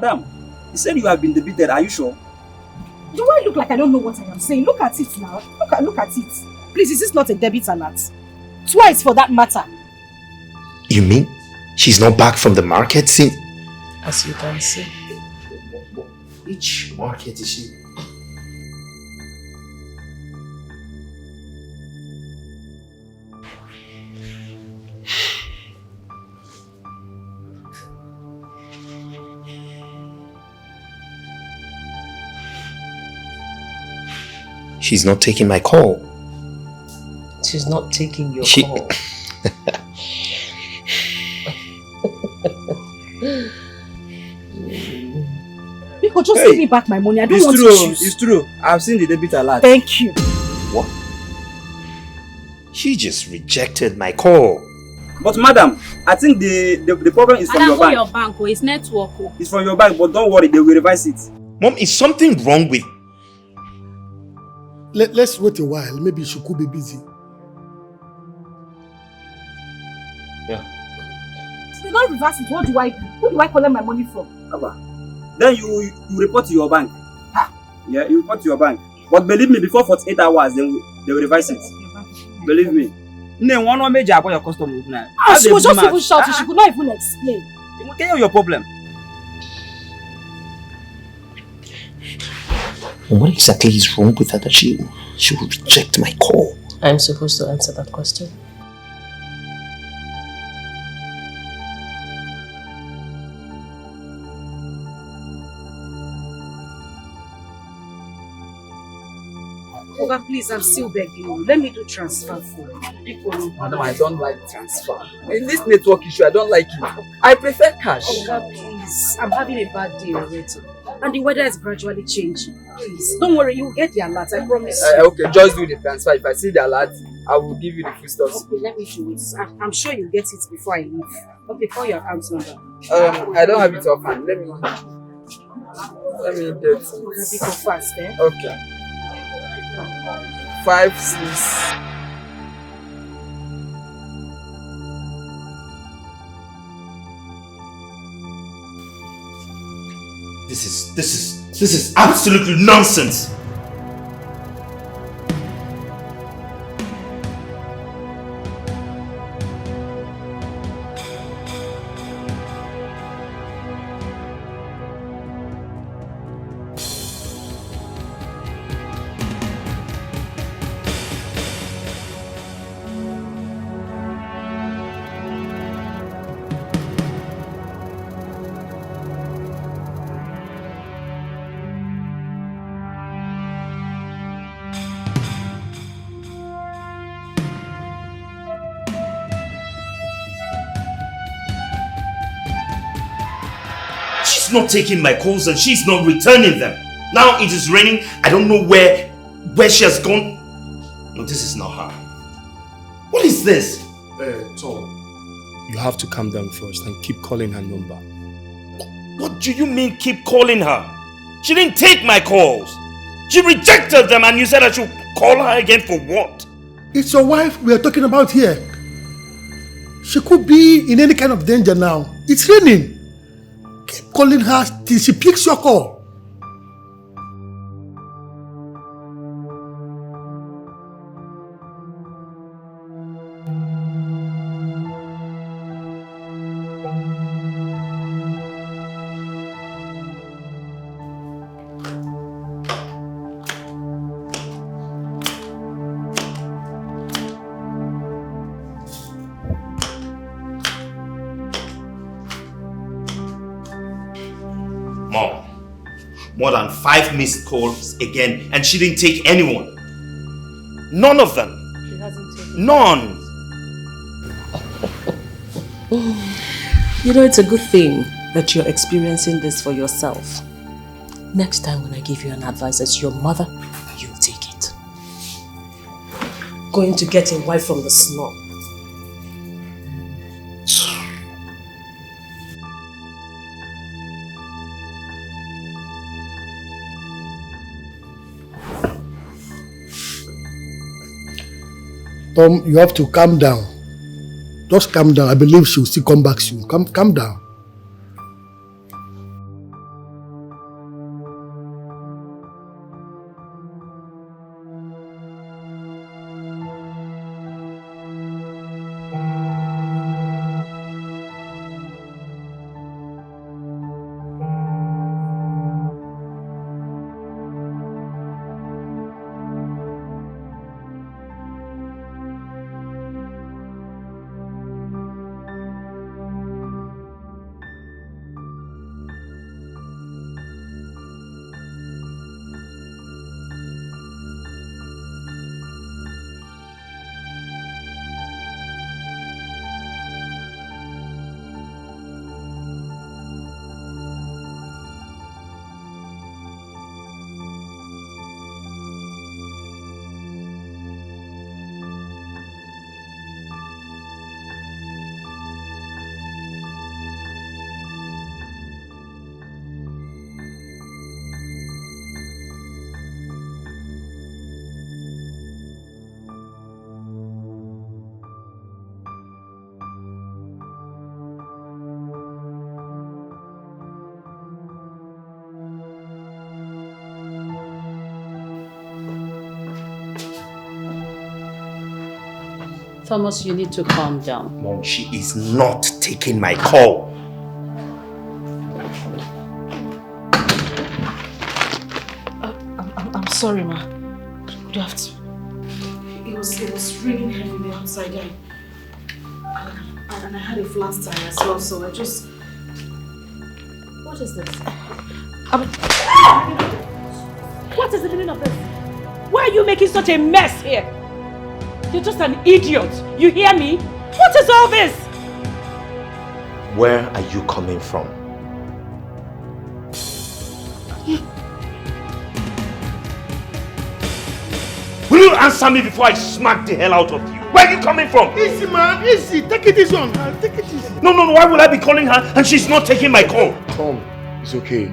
Madam, you said you have been debited. Are you sure? Do I look like I don't know what I am saying? Look at it now. Look at it. Please, is this not a debit alert? Twice for that matter. You mean she's not back from the market since? As you can see. Which market is she? She's not taking my call. She's not taking your call. Because just give me back my money. I don't want issues. It's true. I've seen the debit alert. Thank you. What? She just rejected my call. But madam, I think the problem is from your bank. your bank, it's network. It's from your bank, but don't worry, they will revise it. Mom, is something wrong with... Let's wait a while. Maybe she could be busy. Yeah. If they don't reverse it, what do I do? Who do I collect my money from? Then you report to your bank. Yeah, you report to your bank. But believe me, before 48 hours, they will revise it. Believe me. No one major about your customer now. She was just even shouting. She could not even explain. You will tell you your problem. What exactly is wrong with her that she will reject my call? I'm supposed to answer that question. Oga, please, I'm still begging you. Let me do transfer for you. Madam, I don't like transfer. In this network issue, I don't like it. I prefer cash. Oga, please. I'm having a bad day already. And the weather is gradually changing. Please, don't worry, you will get the alert, I promise. Okay, just do the transfer. If I see the alert, I will give you the full stuff. Okay, let me do it. I'm sure you'll get it before I leave. Okay, call your account number. I don't have it offhand. Let me get it. Be go fast, eh? Okay. 5, 6. This is absolutely nonsense. She's not taking my calls and she's not returning them. Now it is raining. I don't know where she has gone. No, this is not her. What is this? Tom, you have to calm down first and keep calling her number. What do you mean keep calling her? She didn't take my calls. She rejected them and you said I should call her again for what? It's your wife we are talking about here. She could be in any kind of danger now. It's raining. Keep calling her till she picks your call. More than 5 missed calls again, and she didn't take anyone. None of them. She hasn't taken none. You know, it's a good thing that you're experiencing this for yourself. Next time when I give you an advice as your mother, you'll take it. Going to get a wife from the snob. Tom, you have to calm down. Just calm down. I believe she will still come back soon. Calm down. Thomas, you need to calm down. Mom, she is not taking my call. I'm sorry, ma. You have to. It was raining heavily outside there. And I had a flat tire as well, so I just... What is this? What is the meaning of this? Why are you making such a mess here? You're just an idiot. You hear me? What is all this? Where are you coming from? Will you answer me before I smack the hell out of you? Where are you coming from? Easy, man, easy. Take it easy on her. Take it easy. No, why would I be calling her and she's not taking my call? Tom, it's okay.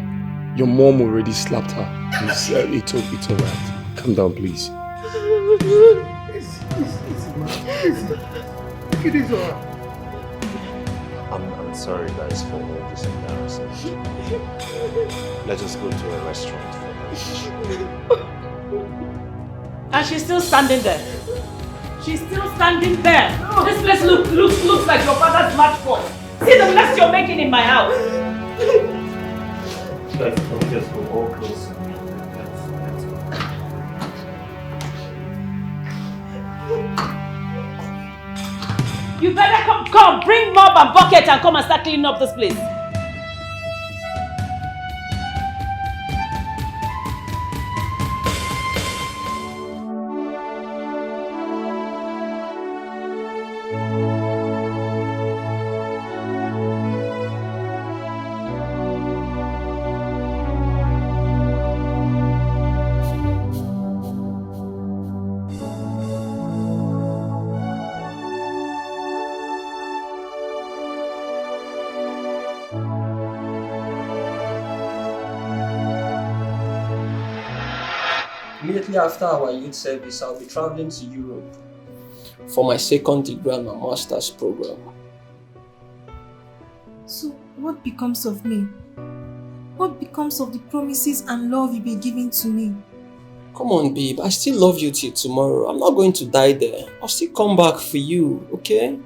Your mom already slapped her. It's alright. Calm down, please. Easy, man. Easy. Take it easy on her. I'm sorry, guys, for all this embarrassing. Let us go to a restaurant for lunch. And she's still standing there. She's still standing there. This place looks like your father's matchbox. See the mess you're making in my house. Let's just go all close. You better come, bring mop and bucket and come and start cleaning up this place. Immediately after our youth service, I'll be traveling to Europe for my second degree and my master's program. So what becomes of me? What becomes of the promises and love you've been giving to me? Come on, babe. I still love you till tomorrow. I'm not going to die there. I'll still come back for you, okay?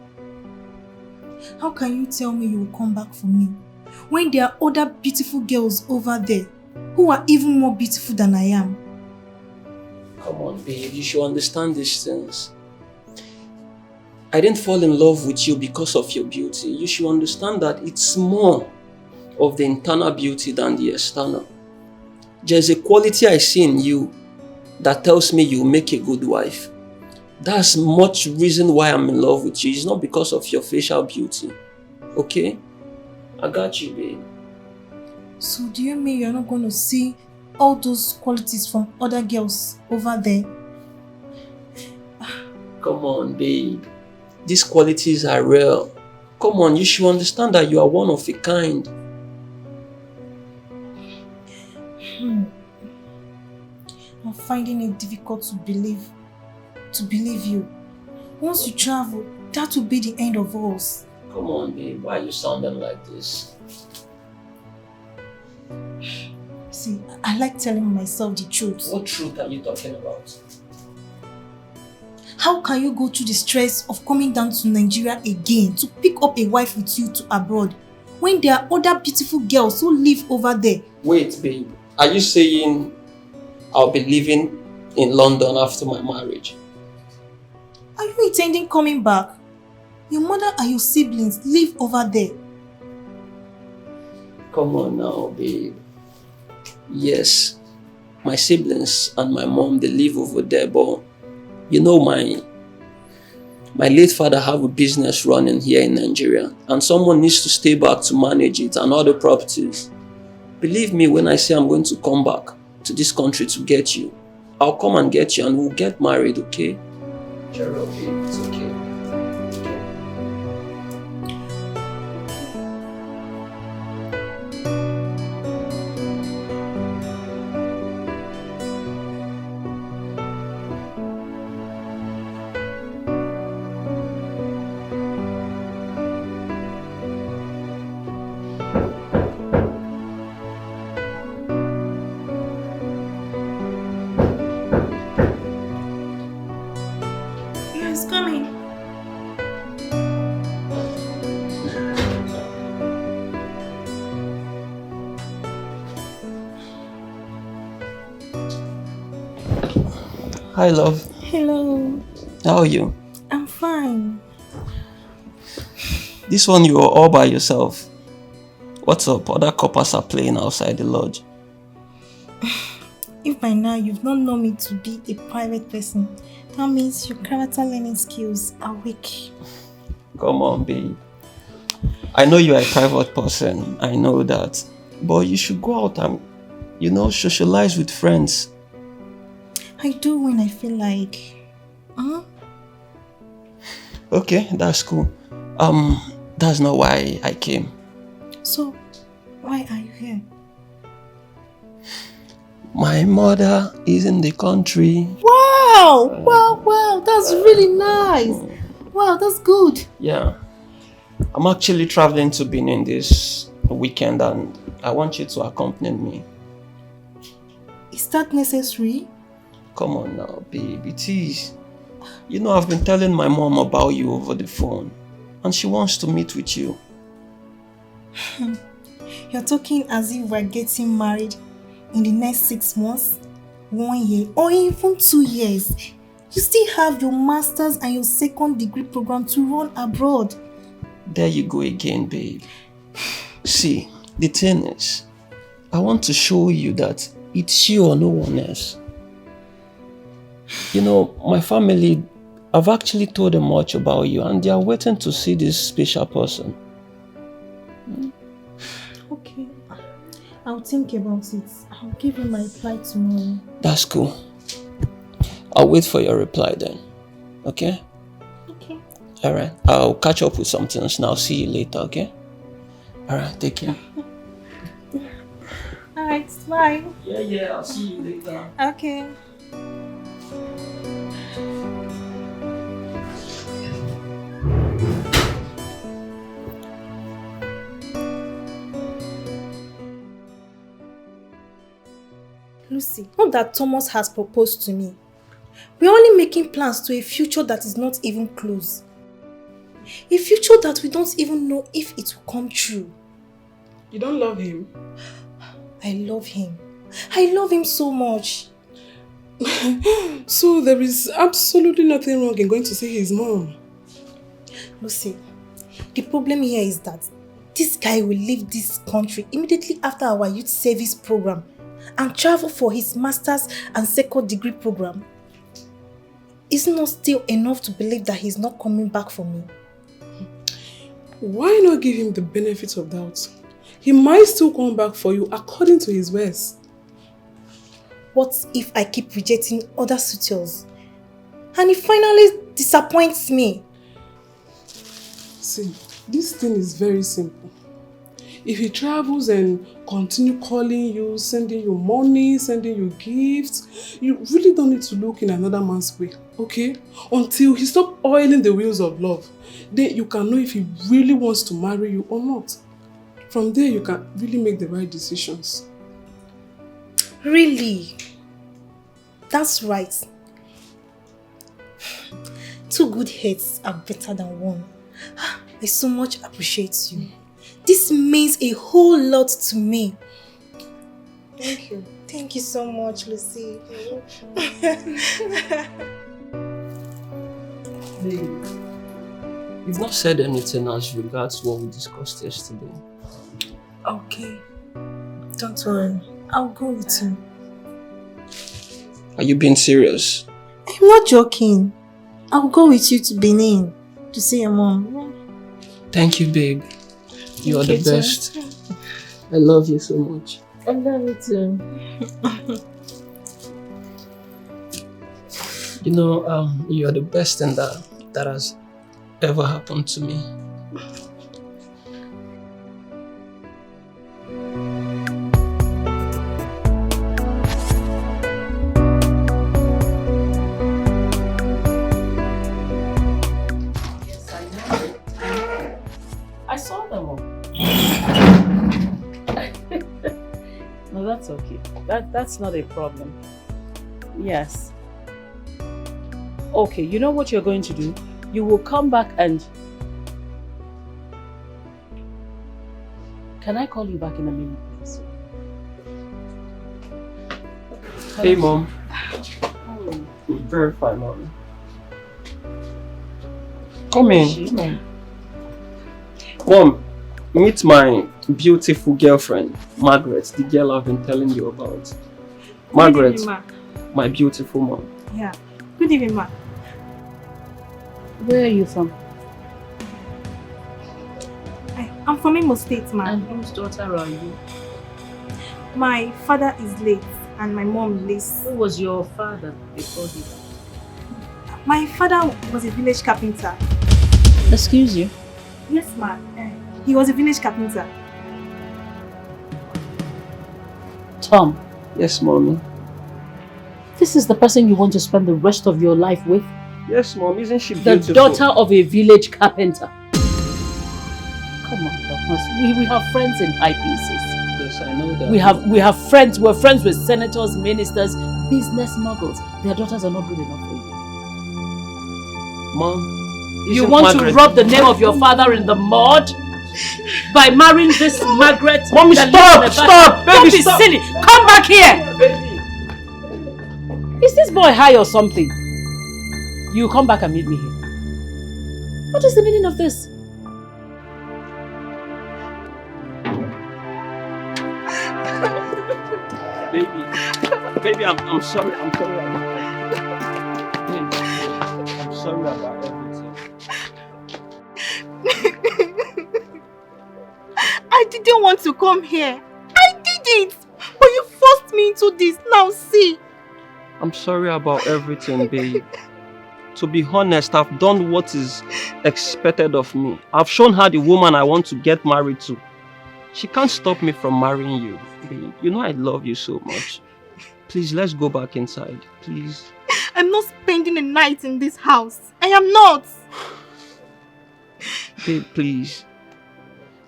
How can you tell me you will come back for me when there are other beautiful girls over there who are even more beautiful than I am? Come on, babe. You should understand these things. I didn't fall in love with you because of your beauty. You should understand that it's more of the internal beauty than the external. There's a quality I see in you that tells me you'll make a good wife. That's much reason why I'm in love with you. It's not because of your facial beauty. Okay? I got you, babe. So do you mean you're not going to see all those qualities from other girls over there? Come on, babe. These qualities are real. Come on, you should understand that you are one of a kind. I'm finding it difficult to believe you. Once you travel, that will be the end of us. Come on, babe. Why are you sounding like this? See, I like telling myself the truth. What truth are you talking about? How can you go through the stress of coming down to Nigeria again to pick up a wife with you to abroad when there are other beautiful girls who live over there? Wait, babe. Are you saying I'll be living in London after my marriage? Are you intending coming back? Your mother and your siblings live over there. Come on now, babe. Yes, my siblings and my mom, they live over there, but you know my late father have a business running here in Nigeria and someone needs to stay back to manage it and other properties. Believe me when I say I'm going to come back to this country to get you. I'll come and get you and we'll get married, okay? Cheer up, babe. It's okay. Yeah, it's coming. Hi, love. Hello. How are you? I'm fine. This one you are all by yourself. What's up? Other coppers are playing outside the lodge. If by now you've not known me to be a private person, that means your character learning skills are weak. Come on, babe. I know you are a private person. I know that. But you should go out and, socialize with friends. I do when I feel like. Okay, that's cool. That's not why I came. So, why are you here? My mother is in the country. Wow! Wow! That's really nice. Wow, that's good. Yeah. I'm actually traveling to Benin this weekend and I want you to accompany me. Is that necessary? Come on now, babe. It is. I've been telling my mom about you over the phone and she wants to meet with you. You're talking as if we're getting married in the next 6 months, 1 year, or even 2 years. You still have your master's and your second degree program to run abroad. There you go again, babe. See, the thing is, I want to show you that it's you or no one else. My family, I've actually told them much about you and they are waiting to see this special person. Okay. I'll think about it. I'll give you my reply tomorrow. That's cool. I'll wait for your reply then. Okay? Okay. Alright. I'll catch up with some things and I'll see you later, okay? Alright, take care. Alright, bye. Yeah, I'll see you later. Okay. Lucy, not that Thomas has proposed to me. We're only making plans to a future that is not even close. A future that we don't even know if it will come true. You don't love him? I love him. I love him so much. So there is absolutely nothing wrong in going to see his mom? Lucy, the problem here is that this guy will leave this country immediately after our youth service program and travel for his master's and second degree program. It's not still enough to believe that he's not coming back for me. Why not give him the benefit of doubt? He might still come back for you according to his words. What if I keep rejecting other suitors and he finally disappoints me? See, this thing is very simple. If he travels and continue calling you, sending you money, sending you gifts, you really don't need to look in another man's way, okay? Until he stops oiling the wheels of love, then you can know if he really wants to marry you or not. From there, you can really make the right decisions. Really? That's right. 2 good heads are better than 1. I so much appreciate you. This means a whole lot to me. Thank you. Thank you so much, Lucy. You've not said anything as regards what we discussed yesterday. Okay. Don't worry. I'll go with you. Are you being serious? I'm not joking. I'll go with you to Benin to see your mom. Thank you, babe. You are the best. I love you so much. I love you too. You are the best thing that has ever happened to me. Yes, I know. I saw them all. No, that's okay. That's not a problem. Yes. Okay, you know what you're going to do? You will come back and... Can I call you back in a minute, please? Hey, Mom. Very fine, mommy. Come in. Mom, meet my beautiful girlfriend, Margaret, the girl I've been telling you about. Margaret, Good evening, Ma. my beautiful mom. Yeah. Good evening, Ma. Where are you from? I'm from Imo State, Ma. And whose daughter are you? My father is late and my mom lives. Who was your father before he died? My father was a village carpenter. Excuse you? Yes, Ma. He was a village carpenter. Tom. Yes, mommy. This is the person you want to spend the rest of your life with? Yes, mom. Isn't she The beautiful? daughter of a village carpenter. Come on, Thomas. We have friends in high places. Yes, I know that. We have friends. We're friends with senators, ministers, business moguls. Their daughters are not good enough for you. Mom, you want to rub the name of your father in the mud by marrying this Margaret? Mommy, stop! Baby, Don't be stop! silly. Come back here. Baby. Is this boy high or something? You come back and meet me here. What is the meaning of this? Baby, I'm sorry. I'm sorry about everything. I'm sorry about everything. I didn't want to come here. I didn't. But you forced me into this. Now see. I'm sorry about everything, babe. To be honest, I've done what is expected of me. I've shown her the woman I want to get married to. She can't stop me from marrying you, babe. You know I love you so much. Please, let's go back inside, please. I'm not spending a night in this house. I am not. Babe, please.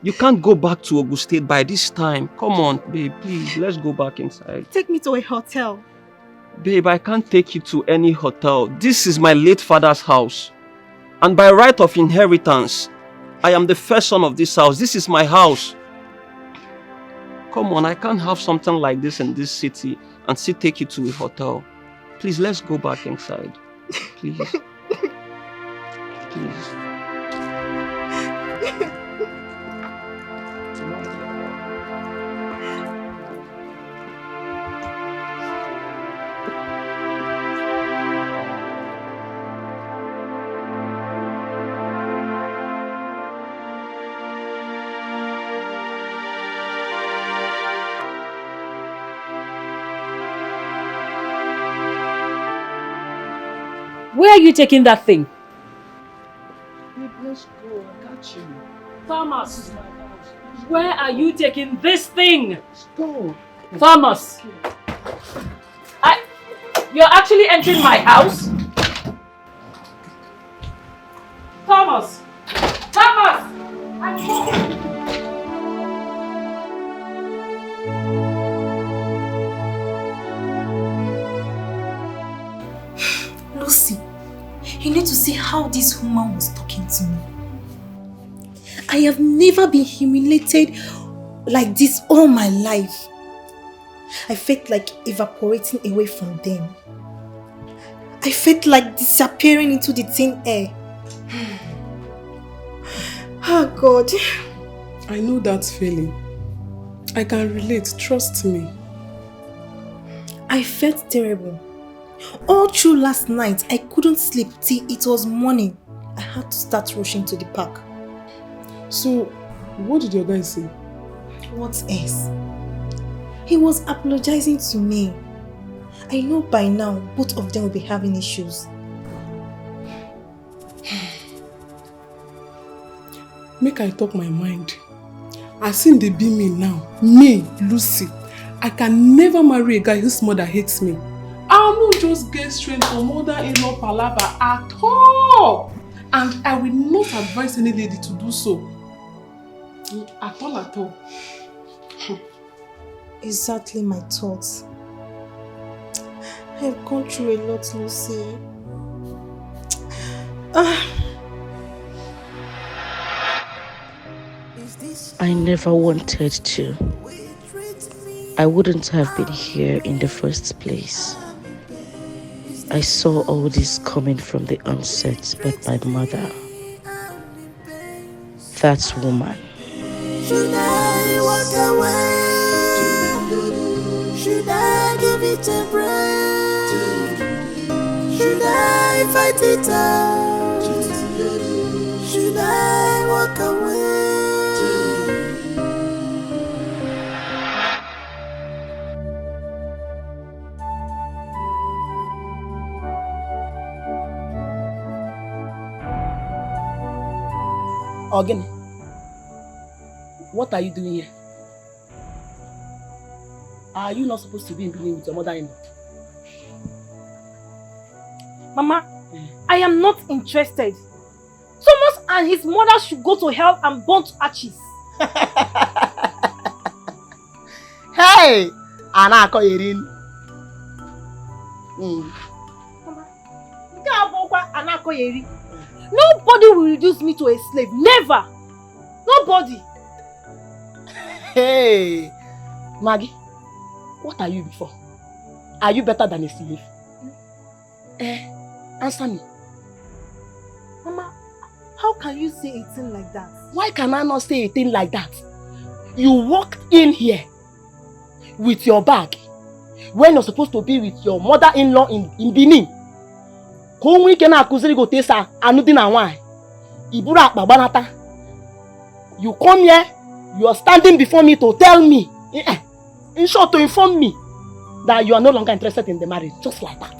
You can't go back to Ogun State by this time. Come on, babe, please. Let's go back inside. Take me to a hotel. Babe, I can't take you to any hotel. This is my late father's house. And by right of inheritance, I am the first son of this house. This is my house. Come on, I can't have something like this in this city and still take you to a hotel. Please, let's go back inside. Please. Please. Where are you taking that thing? Let's go. I got you. Thomas, where are you taking this thing? Let's go. Thomas, you're actually entering my house? Thomas! Thomas! I'm talking. Lucy, you need to see how this woman was talking to me. I have never been humiliated like this all my life. I felt like evaporating away from them. I felt like disappearing into the thin air. Oh God. I know that feeling. I can relate, trust me. I felt terrible. All through last night, I couldn't sleep till it was morning. I had to start rushing to the park. So, what did your guy say? What else? He was apologizing to me. I know by now both of them will be having issues. Make I talk my mind. I seen they be me now. Me, Lucy. I can never marry a guy whose mother hates me. I will not just get straight from mother-in-law palaver at all. And I will not advise any lady to do so. At all, at all. Exactly my thoughts. I have gone through a lot, Lucy. I never wanted to. I wouldn't have been here in the first place. I saw all this coming from the onset, but my mother, that woman. Should I walk away? Should I give it a break? Should I fight it out? Should I walk away? Again, what are you doing here? Are you not supposed to be in Benin with your mother-in-law? Mama, I am not interested. Thomas and his mother should go to hell and burn to ashes. Hey! Anako Yerin. Mama, Anako Yerin. Nobody will reduce me to a slave. Never. Nobody. Hey! Maggie, what are you before? Are you better than a slave? Answer me. Mama, how can you say a thing like that? Why can I not say a thing like that? You walked in here with your bag when you're supposed to be with your mother-in-law in Benin. You come here, you are standing before me to tell me, in short, to inform me that you are no longer interested in the marriage, just like that.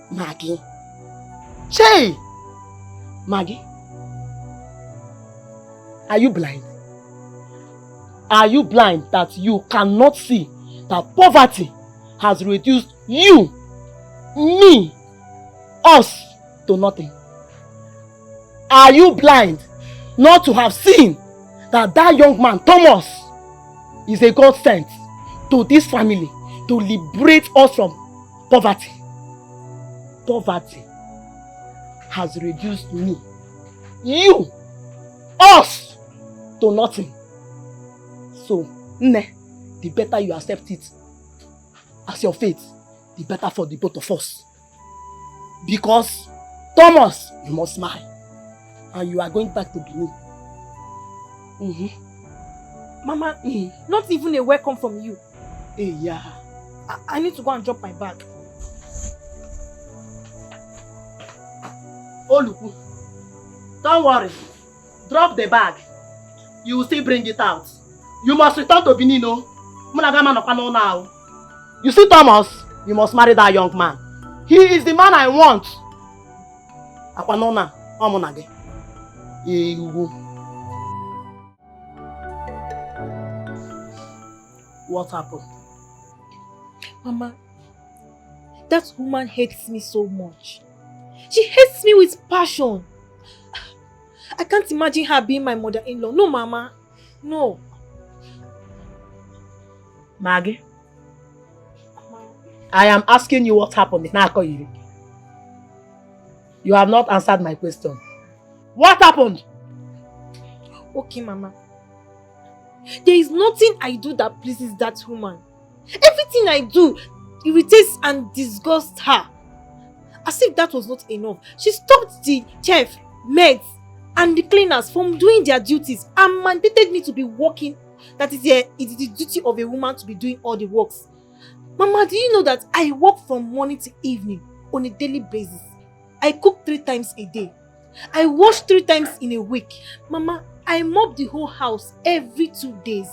Maggie. Che! Maggie. Are you blind? Are you blind that you cannot see that poverty has reduced you, me, us to nothing? Are you blind not to have seen that that young man, Thomas, is a God sent to this family to liberate us from poverty? Poverty has reduced me, you, us, to nothing. So, the better you accept it as your fate, the better for the both of us. Because, Thomas, you must smile. And you are going back to Benin. Mama, not even a welcome from you. Hey, yeah. I need to go and drop my bag. Oh, look. Don't worry. Drop the bag. You will still bring it out. You must return to Benin, no? Now. You see, Thomas, you must marry that young man. He is the man I want. What happened? Mama, that woman hates me so much. She hates me with passion. I can't imagine her being my mother-in-law. No, Mama. No. Maggie, I am asking you what happened. You have not answered my question. What happened? Okay, Mama. There is nothing I do that pleases that woman. Everything I do irritates and disgusts her. As if that was not enough, she stopped the chef, maids, and the cleaners from doing their duties and mandated me to be working. That is it is the duty of a woman to be doing all the works. Mama, do you know that I work from morning to evening on a daily basis? I cook 3 times a day. I wash 3 times in a week. Mama, I mop the whole house every 2 days.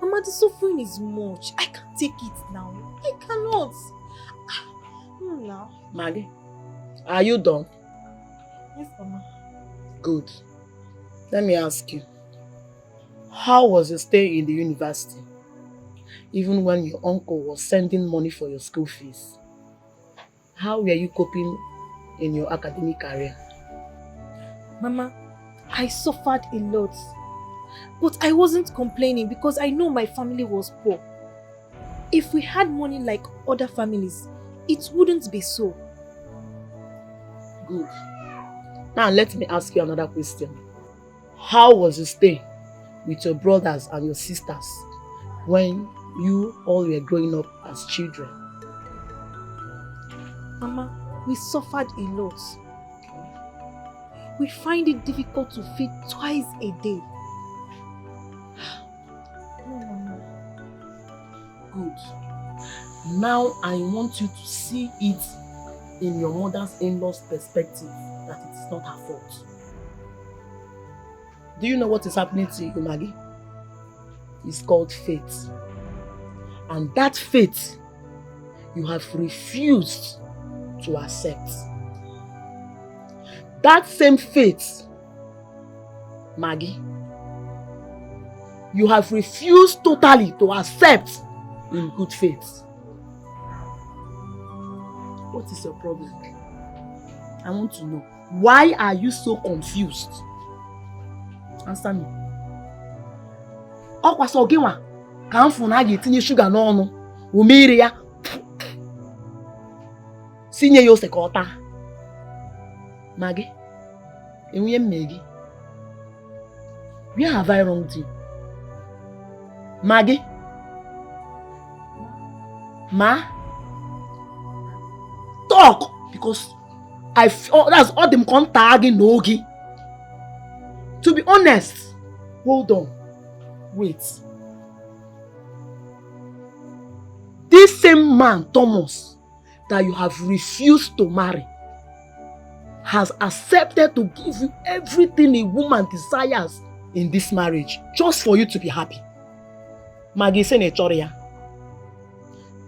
Mama, the suffering is much. I can't take it now. I cannot. Now. Maggie, are you done? Yes, Mama. Good. Let me ask you. How was your stay in the university? Even when your uncle was sending money for your school fees. How were you coping in your academic career? Mama, I suffered a lot. But I wasn't complaining because I know my family was poor. If we had money like other families, it wouldn't be so. Good. Now let me ask you another question. How was your stay with your brothers and your sisters when you all were growing up as children? Mama, we suffered a lot. We find it difficult to feed twice a day. No, Mama. Good. Now I want you to see it in your mother's in-law's perspective that it is not her fault. Do you know what is happening to you, Maggie? It's called fate. And that fate you have refused to accept. That same fate, Maggie, you have refused totally to accept in good faith. What is your problem? I want to know. Why are you so confused? Answer me. Ọkwa sọ gị nwa ka m fụ na a ga-etinye shuga n'ọnụ umere ya sinye ya ose ka ọ taa. Maggie, enwunye mme gị. Where have I wronged you? Maggie? Ma? Talk! Because that's all them contacting Nogi. To be honest, hold on. Wait. This same man, Thomas, that you have refused to marry, has accepted to give you everything a woman desires in this marriage, just for you to be happy. Maggie Senatorial.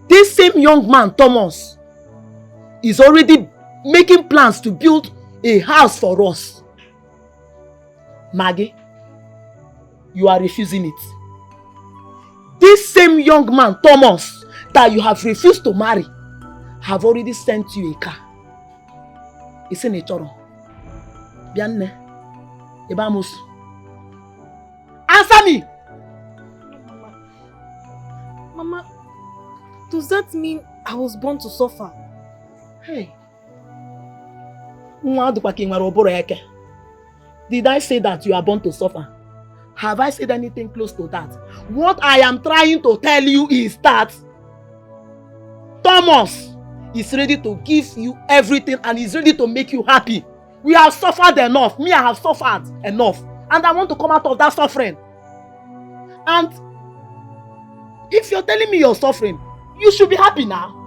This same young man, Thomas, is already making plans to build a house for us. Maggie, you are refusing it. This same young man, Thomas, that you have refused to marry, have already sent you a car. It's in a choro. Bianne, Ebamus. Answer me! Mama, does that mean I was born to suffer? Hey. Did I say that you are born to suffer? Have I said anything close to that? What I am trying to tell you is that Thomas is ready to give you everything and is ready to make you happy. We have suffered enough. Me, I have suffered enough. And I want to come out of that suffering. And if you're telling me you're suffering, you should be happy now.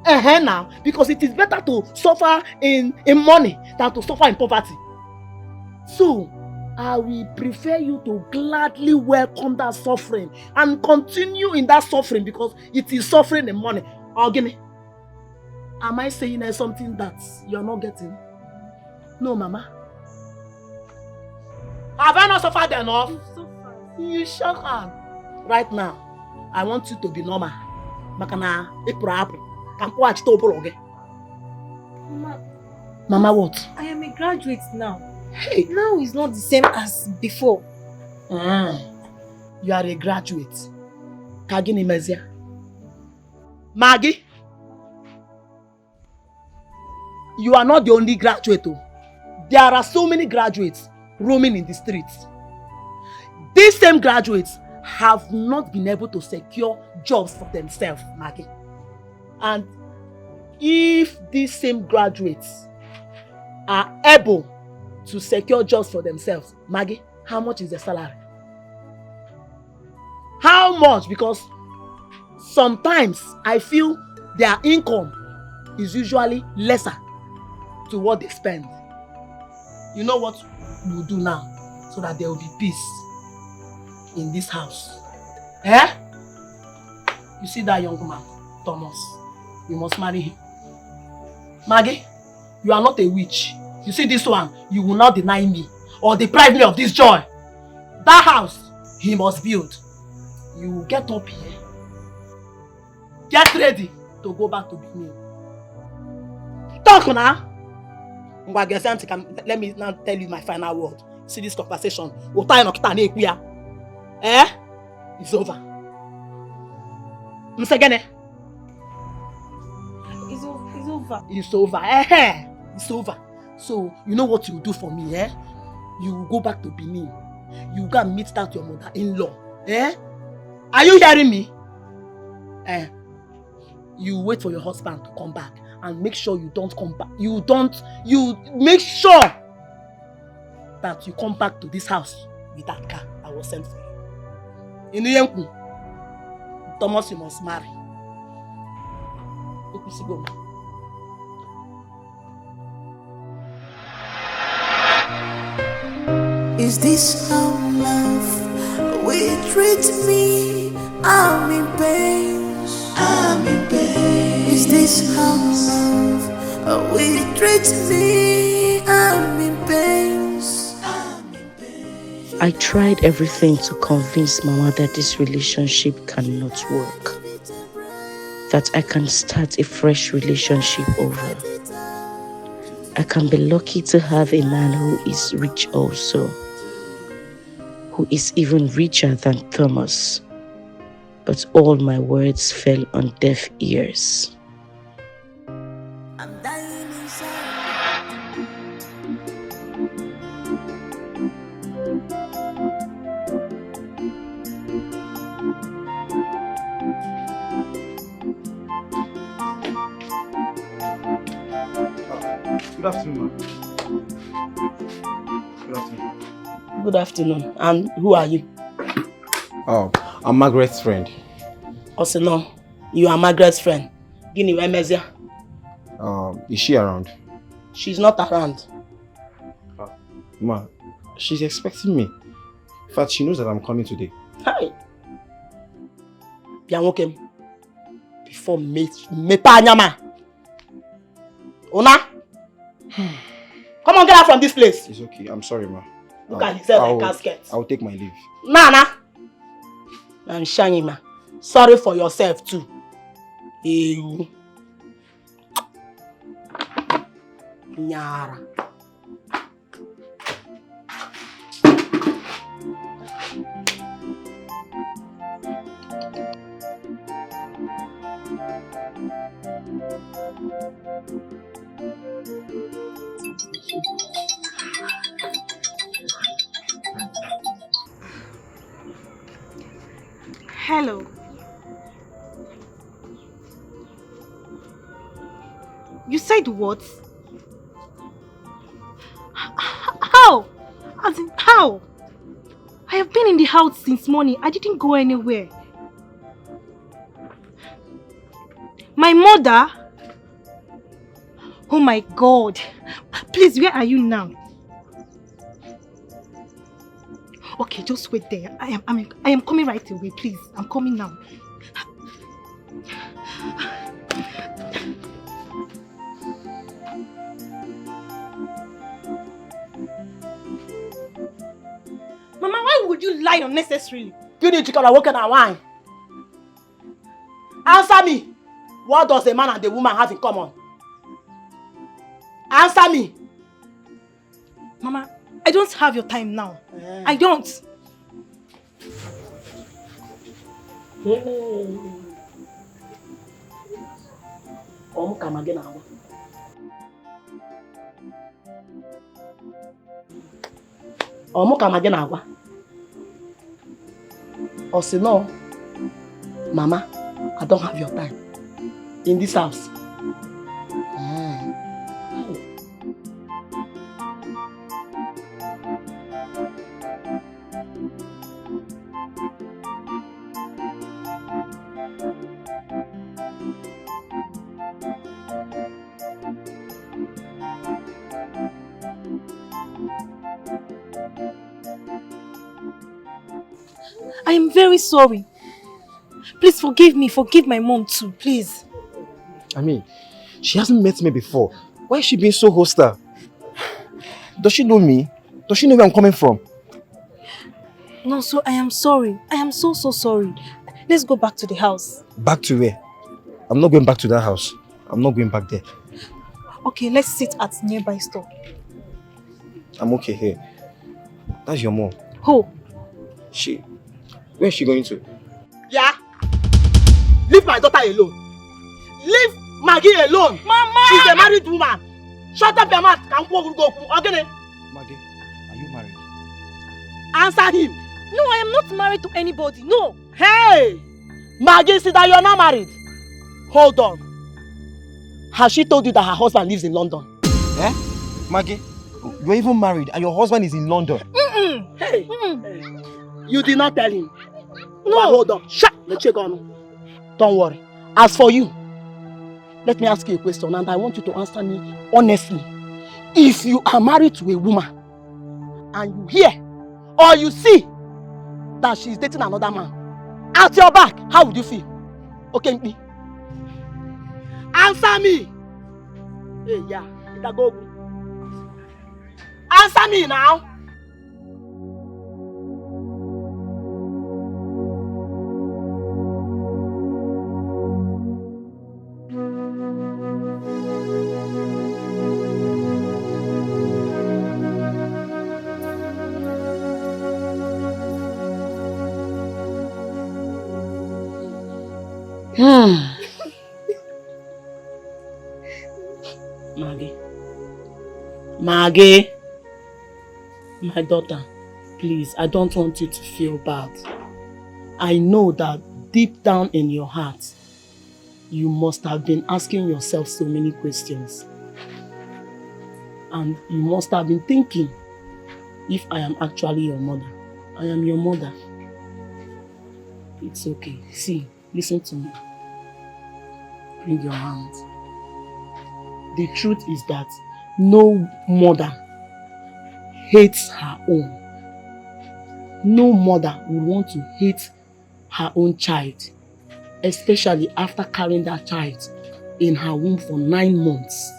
Now. Because it is better to suffer in money than to suffer in poverty. So, I will prefer you to gladly welcome that suffering and continue in that suffering because it is suffering in money. Ogini, am I saying something that you're not getting? No, Mama. Have I not suffered enough? You sure can. Right now, I want you to be normal. Makana, Mama, what? I am a graduate now. Hey. Now it's not the same as before. You are a graduate. Kagini Mezia. Maggie, you are not the only graduate. There are so many graduates roaming in the streets. These same graduates have not been able to secure jobs for themselves, Maggie. And if these same graduates are able to secure jobs for themselves, Maggie, how much is their salary? How much? Because sometimes I feel their income is usually lesser to what they spend. You know what we will do now so that there will be peace in this house? Eh? You see that young man, Thomas? You must marry him. Maggie, you are not a witch. You see this one, you will not deny me or deprive me of this joy. That house, he must build. You will get up here. Get ready to go back to Benin. Talk now. Let me now tell you my final word. See this conversation. Eh? It's over. It's over. It's over. Eh? It's over. So, you know what you do for me, eh? You go back to Benin. You go and meet that your mother-in-law. Eh? Are you hearing me? You wait for your husband to come back and make sure you don't come back. You make sure that you come back to this house with that car I was sent for you. In the end, Thomas, you must marry. Go. Is this how love will treat me? I'm in pain. I'm in pain. Is this how love will treat me? I'm in pain. I tried everything to convince Mama that this relationship cannot work. That I can start a fresh relationship over. I can be lucky to have a man who is rich also. Who is even richer than Thomas. But all my words fell on deaf ears. Good afternoon, ma'am. Good afternoon. Good afternoon. And who are you? Oh, I'm Margaret's friend. Also, no, you are Margaret's friend. Guinea, where Mezia? Is she around? She's not around. Ma, she's expecting me. In fact, she knows that I'm coming today. Hi. Bianwokem. Before me panyama. Una? Come on, get out from this place. It's okay. I'm sorry, ma. Look at himself like casket. I'll take my leave. Nana. I'm shiny, ma. Sorry for yourself too. You. Nyara. Hello. You said what? How? As in how? I have been in the house since morning. I didn't go anywhere. My mother? Oh my God. Please, where are you now? Okay, just wait there. I am coming right away, please. I'm coming now. Mama, why would you lie unnecessarily? You need to come and walk in and wine. Answer me. What does the man and the woman have in common? Answer me. Mama, I don't have your time now. I don't. Come again now. Come again now. Or say no, Mama, I don't have your time in this house. I am very sorry. Please forgive me. Forgive my mom too, please. I mean, she hasn't met me before. Why is she being so hostile? Does she know me? Does she know where I'm coming from? No, so I am sorry. I am so sorry. Let's go back to the house. Back to where? I'm not going back to that house. I'm not going back there. Okay, let's sit at nearby store. I'm okay here. That's your mom. Who? Where is she going to? Yeah? Leave my daughter alone. Leave Maggie alone. Mama! She's a married woman. Shut up your mouth. Okay? Maggie, are you married? Answer him. No, I am not married to anybody. No. Hey! Maggie, see that you're not married. Hold on. Has she told you that her husband lives in London? Eh? Maggie, you're even married and your husband is in London. Hey, you did not tell him. No. But hold on. Shut the check on. Don't worry. As for you, let me ask you a question and I want you to answer me honestly. If you are married to a woman and you hear or you see that she is dating another man at your back, how would you feel? Okay, me. Answer me. Hey, yeah. Go. Answer me now. Maggie, my daughter, please, I don't want you to feel bad. I know that deep down in your heart, you must have been asking yourself so many questions. And you must have been thinking, if I am actually your mother, I am your mother. It's okay. See, listen to me. Bring your hands. The truth is that no mother hates her own. No mother would want to hate her own child, especially after carrying that child in her womb for 9 months.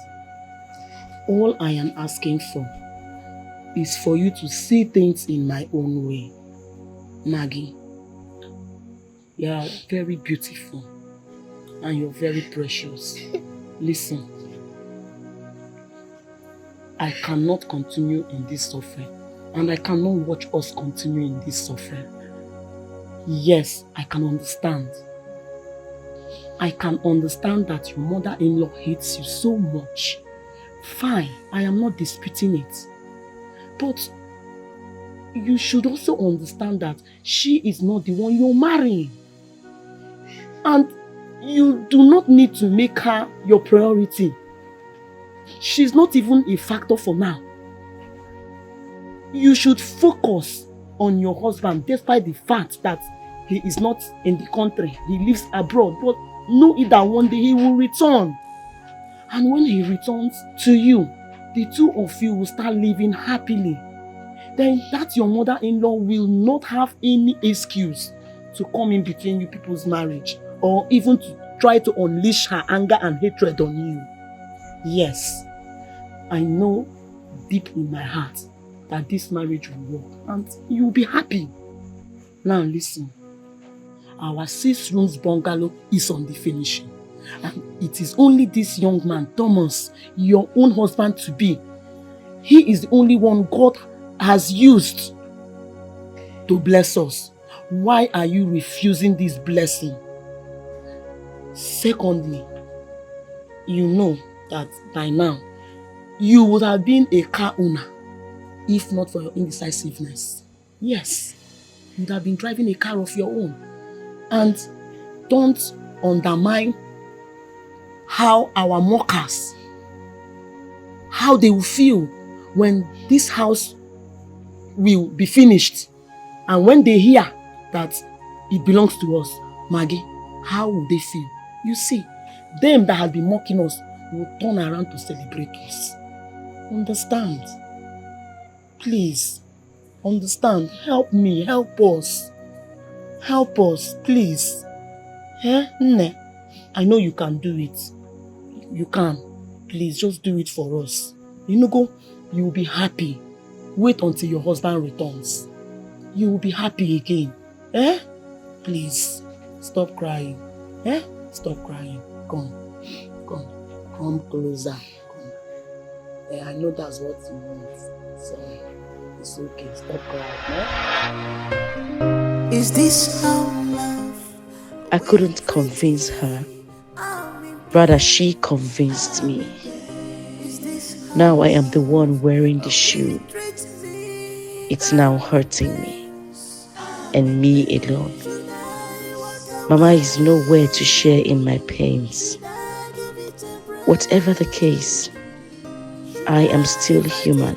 All I am asking for is for you to see things in my own way. Maggie, you are very beautiful and you're very precious. Listen, I cannot continue in this suffering and I cannot watch us continue in this suffering. Yes, I can understand. I can understand that your mother-in-law hates you so much. Fine, I am not disputing it. But you should also understand that she is not the one you're marrying. And you do not need to make her your priority. She's not even a factor for now. You should focus on your husband despite the fact that he is not in the country. He lives abroad. But know it that one day he will return. And when he returns to you, the two of you will start living happily. Then that your mother-in-law will not have any excuse to come in between you people's marriage or even to try to unleash her anger and hatred on you. Yes, I know deep in my heart that this marriage will work and you will be happy. Now listen, our 6 rooms bungalow is on the finishing. And it is only this young man, Thomas, your own husband to be. He is the only one God has used to bless us. Why are you refusing this blessing? Secondly, you know that by now, you would have been a car owner if not for your indecisiveness. Yes, you would have been driving a car of your own. And don't undermine how our mockers, how they will feel when this house will be finished and when they hear that it belongs to us. Maggie, how will they feel? You see, them that have been mocking us will turn around to celebrate us. Understand? Please, understand. Help me, help us. Help us, please. Eh? Nne, I know you can do it. You can. Please, just do it for us. You know, you will be happy. Wait until your husband returns. You will be happy again. Eh? Please, stop crying. Eh? Stop crying. Come. Come closer. Come. Eh, I know that's what you want. So, it's okay. Stop crying. Eh? Is this how love? I couldn't convince her. Rather, she convinced me. Now I am the one wearing the shoe. It's now hurting me. And me alone. Mama is nowhere to share in my pains. Whatever the case, I am still human.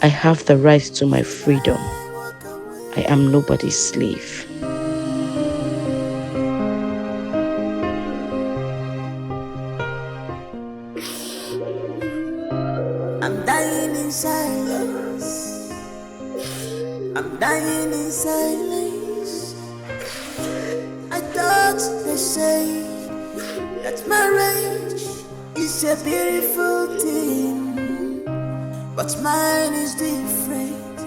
I have the right to my freedom. I am nobody's slave. I'm dying in silence. I'm dying in silence. I thought they say that marriage is a beautiful thing, but mine is different.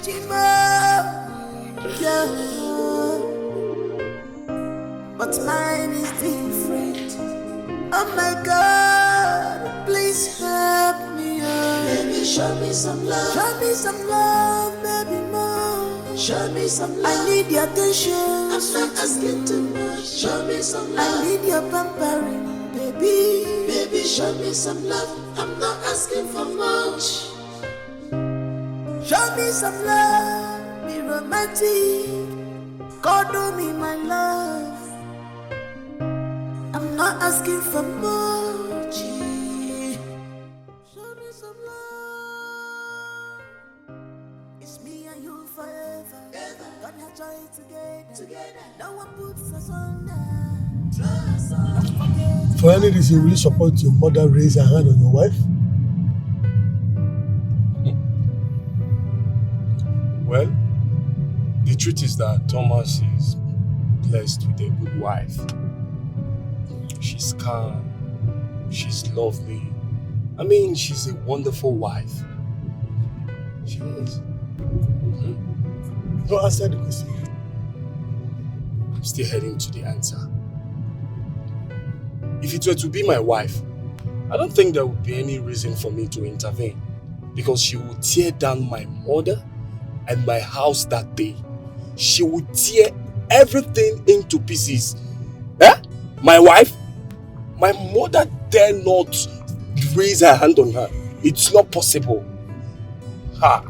Chima, yeah. But mine is different. Oh my God, please help me, oh. Baby, show me some love. Show me some love, baby, more. Show me some love. I need your attention. I'm not asking too much. Show me some love. I need your pampering, baby. Baby, show me some love. I'm not asking for much. Show me some love. Be romantic. God, do me my love. I'm not asking for much. Show me some love. It's me and you forever. Gonna try it together. No one puts us under. For any reason, will you support your mother raise her hand on your wife? Well, the truth is that Thomas is blessed with a good wife. She's calm, she's lovely. I mean, she's a wonderful wife. She is. Don't answer the question. I'm still heading to the answer. If it were to be my wife, I don't think there would be any reason for me to intervene, because she would tear down my mother and my house that day. She would tear everything into pieces. Eh? My wife? My mother dare not raise her hand on her. It's not possible. Ha!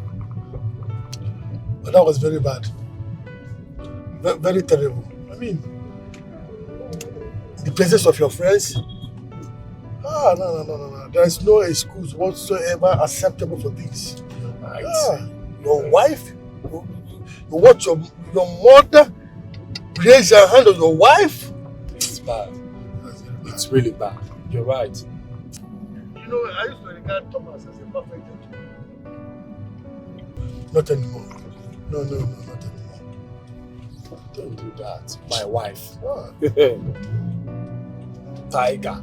But that was very bad. Very terrible. I mean, the presence of your friends. No. There is no excuse whatsoever acceptable for this. Right. Your wife? You watch your mother raise her hand on your wife? It's bad. It's really bad. You're right. You know, I used to regard Thomas as a perfect gentleman. Not anymore. No, not anymore. Don't do that. My wife. Tiger.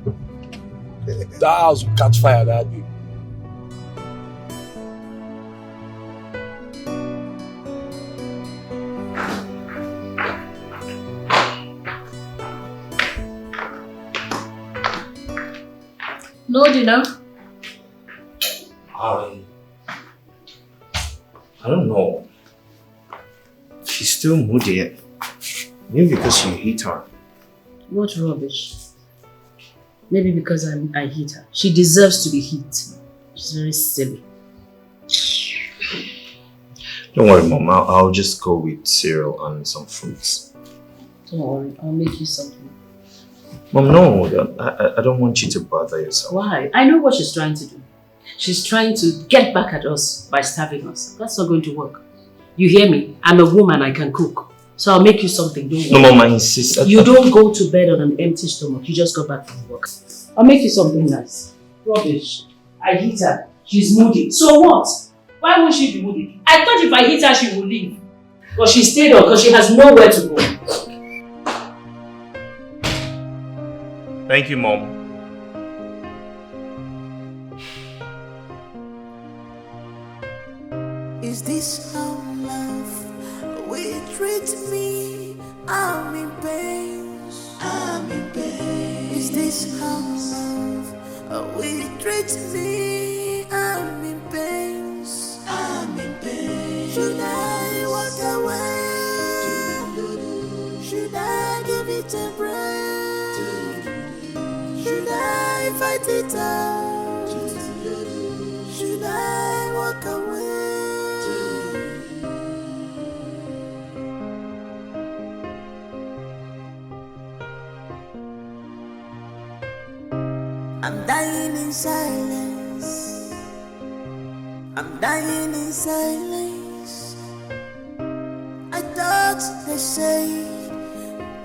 That house will catch fire that day. No dinner? I don't know. She's still moody. Maybe because you hate her. What rubbish. Maybe because I hate her. She deserves to be hit. She's very silly. Don't worry, Mom. I'll just go with cereal and some fruits. Don't worry, I'll make you something. Mom, no. I don't want you to bother yourself. Why? I know what she's trying to do. She's trying to get back at us by starving us. That's not going to work. You hear me? I'm a woman, I can cook. So I'll make you something, don't worry. No, Mom, I insist. You don't go to bed on an empty stomach. You just got back from work. I'll make you something nice. Rubbish. I hit her. She's moody. So what? Why won't she be moody? I thought if I hit her, she would leave. But she stayed on because she has nowhere to go. Thank you, Mom. Is this how love will treat me? I'm in pain. I'm in pain. Is this how love will treat me? I'm in pain. I'm in pain. Should I walk away? Should I give it a break? Should I fight it out? Should I walk away? I'm dying in silence. I'm dying in silence. I thought they say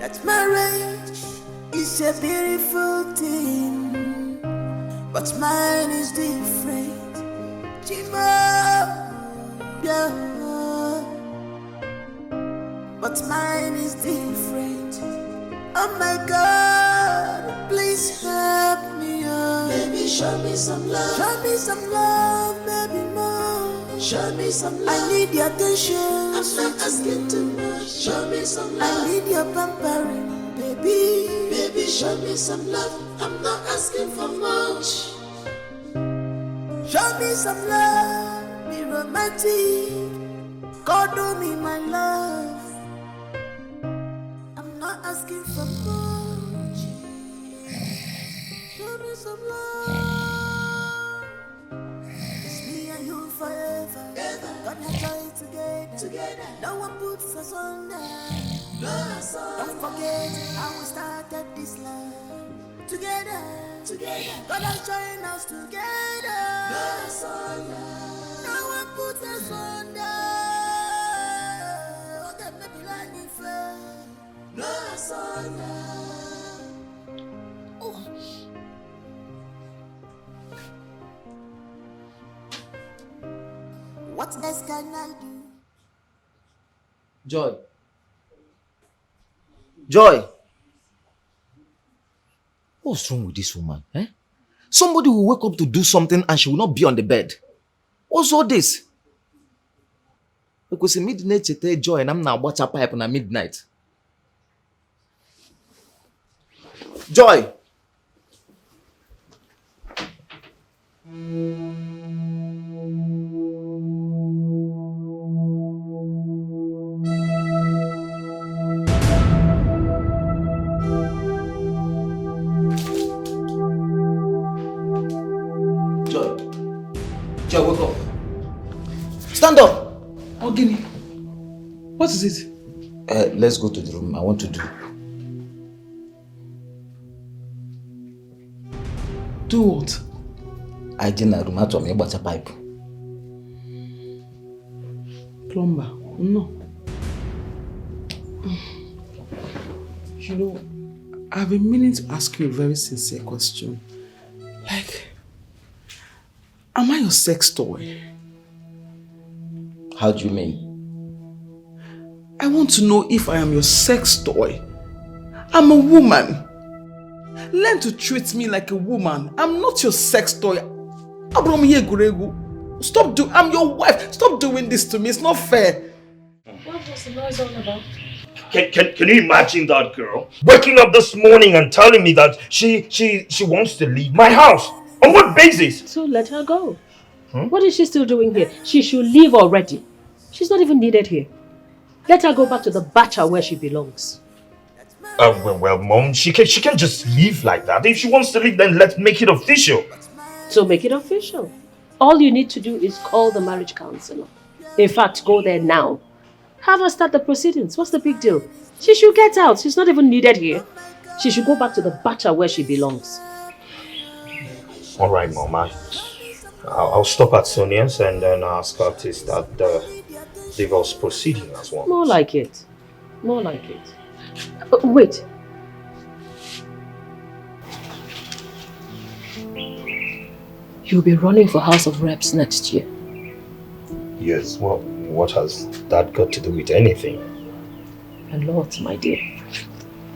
that marriage is a beautiful thing, but mine is different. Chima, yeah. But mine is different. Oh my God, please help me, oh. Baby, show me some love. Show me some love, baby, more. Show me some love. I need your attention. I'm not asking too much. Show me some love. I need your pampering, baby. Baby, show me some love. I'm not asking for much. Show me some love. Be romantic. God, do me my love. I'm not asking for much. Show me some love. It's me and you forever. Gonna joy together. No one puts us under. Don't forget how we started this love. Together. Gonna join us together. No one puts us under. Okay, maybe like me first. What else can I do? Joy! What's wrong with this woman? Eh? Somebody will wake up to do something and she will not be on the bed. What's all this? Because in midnight, she tell Joy and I'm now watch a pipe on midnight. Joy! Joy, wake up. Stand up! Ogini, what is it? Let's go to the room. I want to do. Do what? I didn't room out of me about a pipe. Plumber, no. You know, I've been meaning to ask you a very sincere question. Like, am I your sex toy? How do you mean? I want to know if I am your sex toy. I'm a woman. Learn to treat me like a woman. I'm not your sex toy. I'm your wife. Stop doing this to me. It's not fair. What was the noise all about? Can you imagine that girl waking up this morning and telling me that she wants to leave my house? On what basis? So let her go. What is she still doing here? She should leave already. She's not even needed here. Let her go back to the bacha where she belongs. Well, Mom, she can't just leave like that. If she wants to leave, then let's make it official. So make it official. All you need to do is call the marriage counselor. In fact, go there now. Have her start the proceedings. What's the big deal? She should get out. She's not even needed here. She should go back to the bacha where she belongs. All right, Mom. I'll stop at Sonia's and then ask her to start the divorce proceeding as well. More like it. More like it. Wait. You'll be running for House of Reps next year. Yes, well, what has that got to do with anything? A lot, my dear.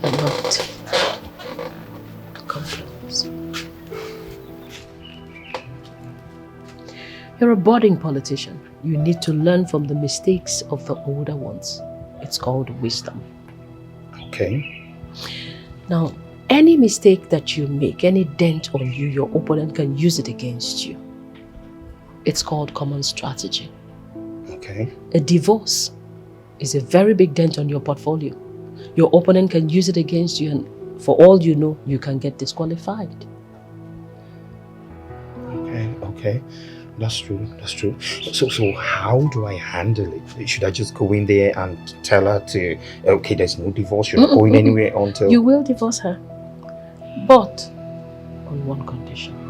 A lot. Come close. You're a budding politician. You need to learn from the mistakes of the older ones. It's called wisdom. Okay. Now, any mistake that you make, any dent on you, your opponent can use it against you. It's called common strategy. Okay. A divorce is a very big dent on your portfolio. Your opponent can use it against you, and for all you know, you can get disqualified. Okay. That's true. So how do I handle it? Should I just go in there and tell her to, okay, there's no divorce, you're not going anywhere until... You will divorce her. But on one condition.